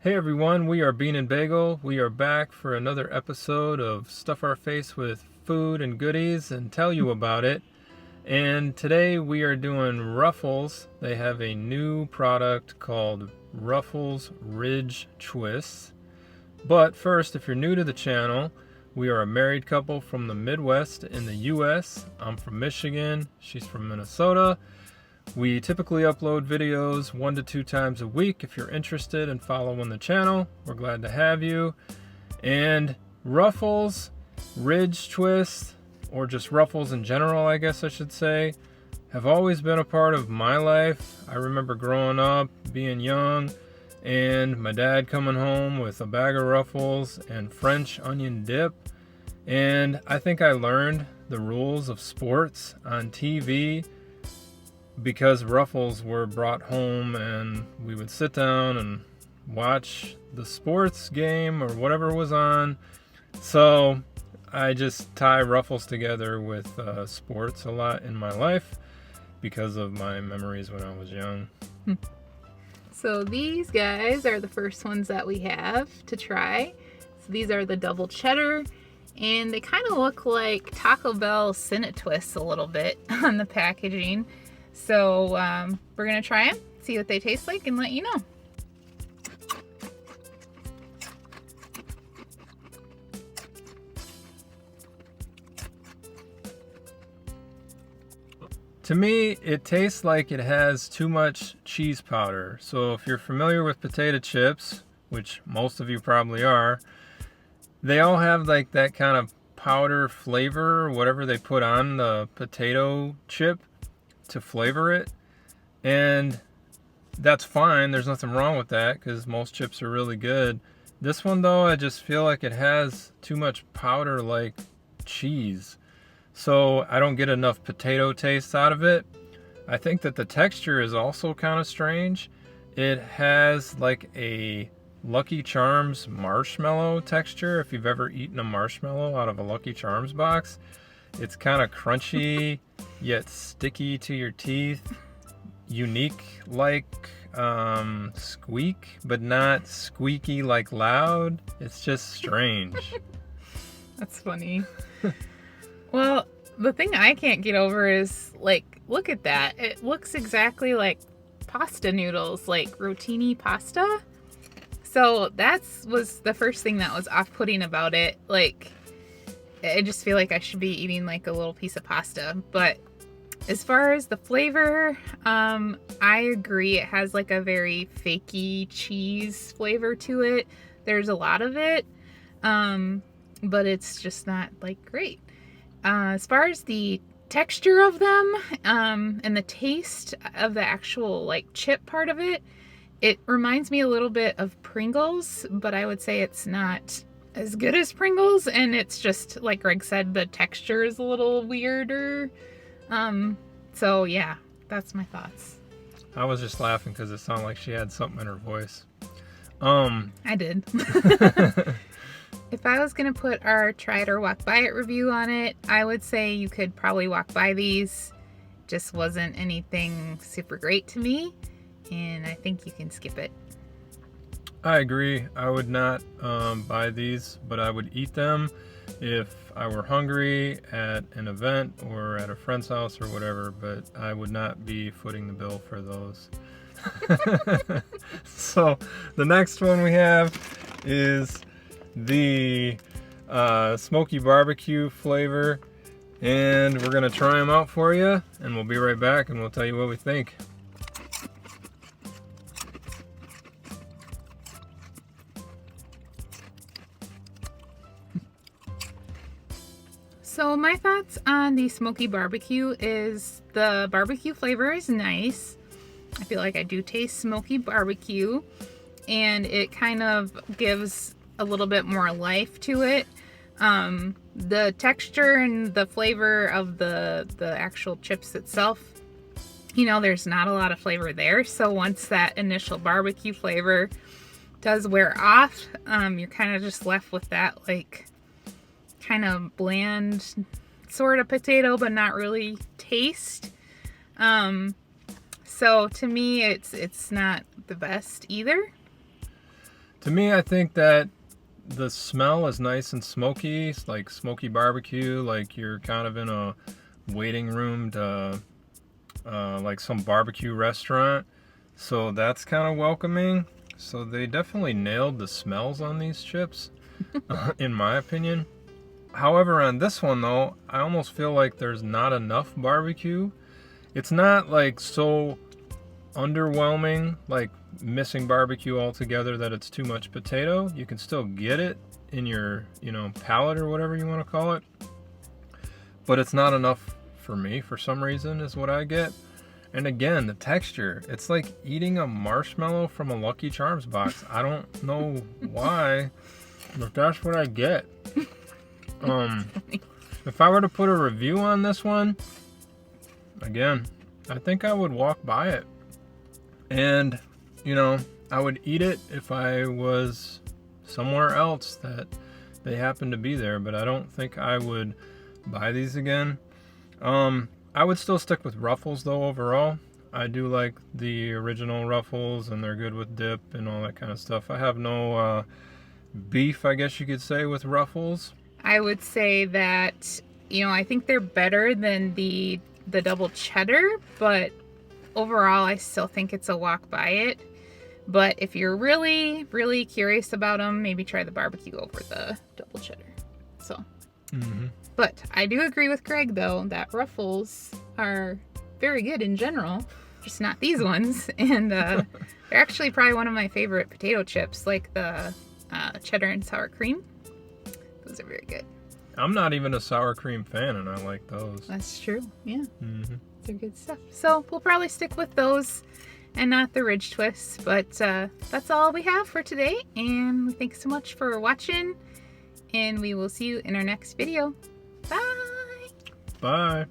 Hey everyone, we are Bean and Bagel. We are back for another episode of Stuff Our Face with Food and Goodies and tell you about it. And today we are doing Ruffles. They have a new product called Ruffles Ridge Twists. But first, if you're new to the channel, we are a married couple from the Midwest in the US. I'm from Michigan, she's from Minnesota. We typically upload videos 1 to 2 times a week. If you're interested in following the channel, we're glad to have you. And Ruffles, Ridge Twist, or just Ruffles in general, I guess I should say, have always been a part of my life. I remember growing up, being young, and my dad coming home with a bag of Ruffles and French onion dip. And I think I learned the rules of sports on TV because Ruffles were brought home and we would sit down and watch the sports game or whatever was on. So I just tie Ruffles together with sports a lot in my life because of my memories when I was young. So these guys are the first ones that we have to try. So these are the double cheddar, and they kind of look like Taco Bell Cinnamon Twists a little bit on the packaging. So we're gonna try them, see what they taste like, and let you know. To me, it tastes like it has too much cheese powder. So if you're familiar with potato chips, which most of you probably are, they all have like that kind of powder flavor, whatever they put on the potato chip to flavor it. And that's fine. There's nothing wrong with that because most chips are really good. This one though, I just feel like it has too much powder like cheese. So I don't get enough potato taste out of it. I think that the texture is also kind of strange. It has like a Lucky Charms marshmallow texture. If you've ever eaten a marshmallow out of a Lucky Charms box, it's kind of crunchy yet sticky to your teeth. Unique like squeak, but not squeaky like loud. It's just strange. That's funny. Well, the thing I can't get over is, like, look at that. It looks exactly like pasta noodles, like rotini pasta. So was the first thing that was off-putting about it. Like, I just feel like I should be eating like a little piece of pasta. But as far as the flavor, I agree. It has like a very fakey cheese flavor to it. There's a lot of it, but it's just not like great. As far as the texture of them, and the taste of the actual like chip part of it, it reminds me a little bit of Pringles, but I would say it's not as good as Pringles, and it's just, like Greg said, the texture is a little weirder. So yeah, that's my thoughts. I was just laughing because it sounded like she had something in her voice. I did. If I was going to put our try it or walk by it review on it, I would say you could probably walk by these. Just wasn't anything super great to me, and I think you can skip it. I agree. I would not buy these, but I would eat them if I were hungry at an event or at a friend's house or whatever, but I would not be footing the bill for those. So the next one we have is the Smoky barbecue flavor, and we're gonna try them out for you, and we'll be right back and we'll tell you what we think. So my thoughts on the Smoky barbecue is the barbecue flavor is nice. I feel like I do taste smoky barbecue, and it kind of gives a little bit more life to it. The texture and the flavor of the actual chips itself, you know, there's not a lot of flavor there. So once that initial barbecue flavor does wear off, you're kind of just left with that like kind of bland sort of potato, but not really taste. So to me, it's not the best either. To me, I think that the smell is nice and smoky. It's like smoky barbecue, like you're kind of in a waiting room to like some barbecue restaurant. So that's kind of welcoming. So they definitely nailed the smells on these chips, in my opinion. However, on this one though, I almost feel like there's not enough barbecue. It's not like so underwhelming, like missing barbecue altogether, that it's too much potato. You can still get it in your, palate or whatever you want to call it. But it's not enough for me for some reason, is what I get. And again, the texture, it's like eating a marshmallow from a Lucky Charms box. I don't know why, but that's what I get. If I were to put a review on this one, again, I think I would walk by it. And, I would eat it if I was somewhere else that they happen to be there, but I don't think I would buy these again. I would still stick with Ruffles though overall. I do like the original Ruffles, and they're good with dip and all that kind of stuff. I have no beef, I guess you could say, with Ruffles. I would say that, I think they're better than the double cheddar, but overall I still think it's a walk by it. But if you're really, really curious about them, maybe try the barbecue over the double cheddar. So, But I do agree with Greg though that Ruffles are very good in general, just not these ones. And they're actually probably one of my favorite potato chips, like the cheddar and sour cream. Those are very good. I'm not even a sour cream fan, and I like those. That's true. Yeah. They're good stuff. So we'll probably stick with those and not the Ridge Twists. But that's all we have for today. And thanks so much for watching. And we will see you in our next video. Bye. Bye.